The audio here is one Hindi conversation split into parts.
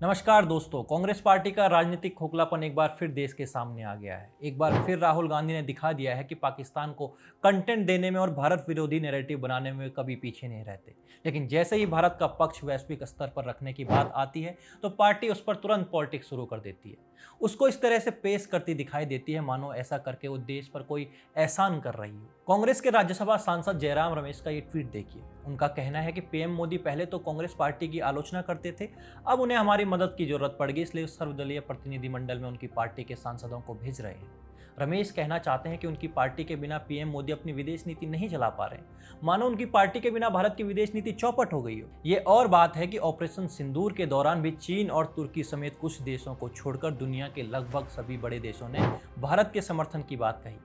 नमस्कार दोस्तों। कांग्रेस पार्टी का राजनीतिक खोखलापन एक बार फिर देश के सामने आ गया है। एक बार फिर राहुल गांधी ने दिखा दिया है कि पाकिस्तान को कंटेंट देने में और भारत विरोधी नैरेटिव बनाने में कभी पीछे नहीं रहते। लेकिन जैसे ही भारत का पक्ष वैश्विक स्तर पर रखने की बात आती है तो पार्टी उस पर तुरंत पॉलिटिक्स शुरू कर देती है। उसको इस तरह से पेश करती दिखाई देती है मानो ऐसा करके वो देश पर कोई एहसान कर रही हो। कांग्रेस के राज्यसभा सांसद जयराम रमेश का ये ट्वीट देखिए। उनका कहना है कि पीएम मोदी पहले तो कांग्रेस पार्टी की आलोचना करते थे, अब उन्हें हमारी मदद की जरूरत पड़ गई, इसलिए सर्वदलीय प्रतिनिधिमंडल में उनकी पार्टी के सांसदों को भेज रहे हैं। रमेश कहना चाहते हैं कि उनकी पार्टी के बिना पीएम मोदी अपनी विदेश नीति नहीं चला पा रहे, मानो उनकी पार्टी के बिना भारत की विदेश नीति चौपट हो गई हो। ये और बात है कि ऑपरेशन सिंदूर के दौरान भी चीन और तुर्की समेत कुछ देशों को छोड़कर दुनिया के लगभग सभी बड़े देशों ने भारत के समर्थन की बात कही।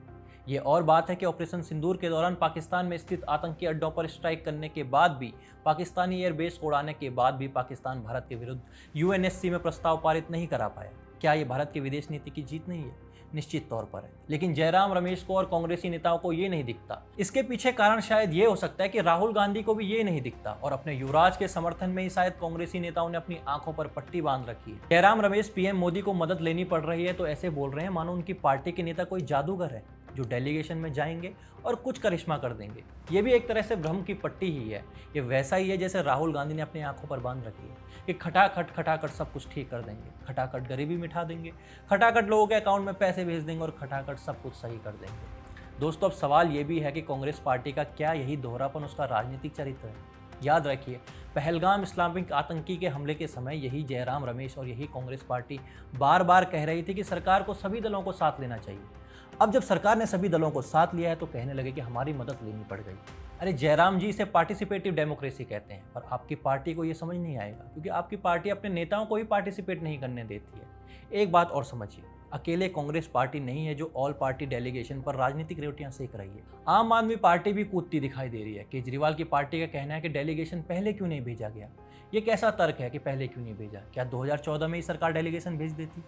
ये और बात है कि ऑपरेशन सिंदूर के दौरान पाकिस्तान में स्थित आतंकी अड्डों पर स्ट्राइक करने के बाद भी, पाकिस्तानी एयरबेस को उड़ाने के बाद भी पाकिस्तान भारत के विरुद्ध यूएनएससी में प्रस्ताव पारित नहीं करा पाया। क्या ये भारत की विदेश नीति की जीत नहीं है? निश्चित तौर पर है। लेकिन जयराम रमेश को और कांग्रेसी नेताओं को ये नहीं दिखता। इसके पीछे कारण शायद ये हो सकता है कि राहुल गांधी को भी ये नहीं दिखता और अपने युवराज के समर्थन में ही शायद कांग्रेसी नेताओं ने अपनी आंखों पर पट्टी बांध रखी है। जयराम रमेश पीएम मोदी को मदद लेनी पड़ रही है तो ऐसे बोल रहे हैं मानो उनकी पार्टी के नेता कोई जादूगर है जो डेलीगेशन में जाएंगे और कुछ करिश्मा कर देंगे। ये भी एक तरह से भ्रम की पट्टी ही है। ये वैसा ही है जैसे राहुल गांधी ने अपनी आंखों पर बांध रखी है कि खटाखट सब कुछ ठीक कर देंगे, खटाखट गरीबी मिटा देंगे, खटाखट लोगों के अकाउंट में पैसे भेज देंगे और खटाखट सब कुछ सही कर देंगे। दोस्तों, अब सवाल ये भी है कि कांग्रेस पार्टी का क्या यही दोहरापन उसका राजनीतिक चरित्र है? याद रखिए, पहलगाम इस्लामिक आतंकी के हमले के समय यही जयराम रमेश और यही कांग्रेस पार्टी बार बार कह रही थी कि सरकार को सभी दलों को साथ लेना चाहिए। अब जब सरकार ने सभी दलों को साथ लिया है तो कहने लगे कि हमारी मदद लेनी पड़ गई। अरे जयराम जी, इसे पार्टिसिपेटिव डेमोक्रेसी कहते हैं, पर आपकी पार्टी को ये समझ नहीं आएगा क्योंकि आपकी पार्टी अपने नेताओं को ही पार्टिसिपेट नहीं करने देती है। एक बात और समझिए, अकेले कांग्रेस पार्टी नहीं है जो ऑल पार्टी डेलीगेशन पर राजनीतिक रोटियां सेक रही है। आम आदमी पार्टी भी कूदती दिखाई दे रही है। केजरीवाल की पार्टी का कहना है कि डेलीगेशन पहले क्यों नहीं भेजा गया। ये कैसा तर्क है कि पहले क्यों नहीं भेजा? क्या 2014 में ही सरकार डेलीगेशन भेज देती?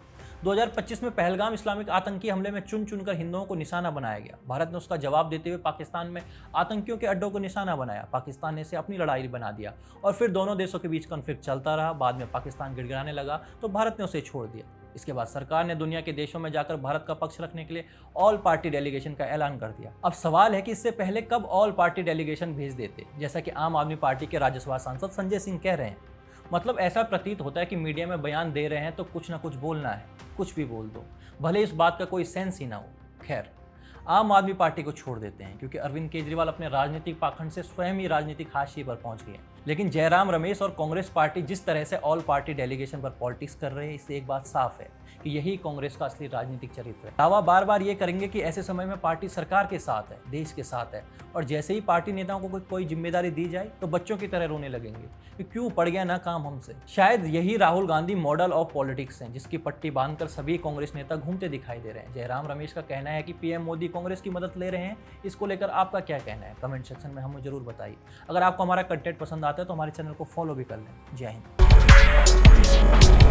2025 में पहलगाम इस्लामिक आतंकी हमले में चुन चुनकर हिंदुओं को निशाना बनाया गया। भारत ने उसका जवाब देते हुए पाकिस्तान में आतंकियों के अड्डों को निशाना बनाया। पाकिस्तान ने इसे अपनी लड़ाई बना दिया और फिर दोनों देशों के बीच कॉन्फ्लिक्ट चलता रहा। बाद में पाकिस्तान गिड़गिड़ाने लगा तो भारत ने उसे छोड़ दिया। इसके बाद सरकार ने दुनिया के देशों में जाकर भारत का पक्ष रखने के लिए ऑल पार्टी डेलीगेशन का ऐलान कर दिया। अब सवाल है कि इससे पहले कब ऑल पार्टी डेलीगेशन भेज देते, जैसा कि आम आदमी पार्टी के राज्यसभा सांसद संजय सिंह कह रहे हैं। मतलब ऐसा प्रतीत होता है कि मीडिया में बयान दे रहे हैं तो कुछ ना कुछ बोलना है, कुछ भी बोल दो, भले इस बात का कोई सेंस ही ना हो। खैर, आम आदमी पार्टी को छोड़ देते हैं क्योंकि अरविंद केजरीवाल अपने राजनीतिक पाखंड से स्वयं ही राजनीतिक हाशिए पर पहुंच गए हैं। लेकिन जयराम रमेश और कांग्रेस पार्टी जिस तरह से ऑल पार्टी डेलीगेशन पर पॉलिटिक्स कर रहे हैं, इससे एक बात साफ है कि यही कांग्रेस का असली राजनीतिक चरित्र है। दावा बार बार ये करेंगे कि ऐसे समय में पार्टी सरकार के साथ है, देश के साथ है, और जैसे ही पार्टी नेताओं को कोई जिम्मेदारी दी जाए तो बच्चों की तरह रोने लगेंगे कि क्यों पड़ गया ना काम हमसे। शायद यही Rahul Gandhi model of politics हैं जिसकी पट्टी बांधकर सभी कांग्रेस नेता घूमते दिखाई दे रहे हैं। जयराम रमेश का कहना है कि पीएम मोदी कांग्रेस की मदद ले रहे हैं। इसको लेकर आपका क्या कहना है? कमेंट सेक्शन में हमें जरूर बताइए। अगर आपको हमारा कंटेंट पसंद आता है तो हमारे चैनल को फॉलो भी कर लें। जय हिंद।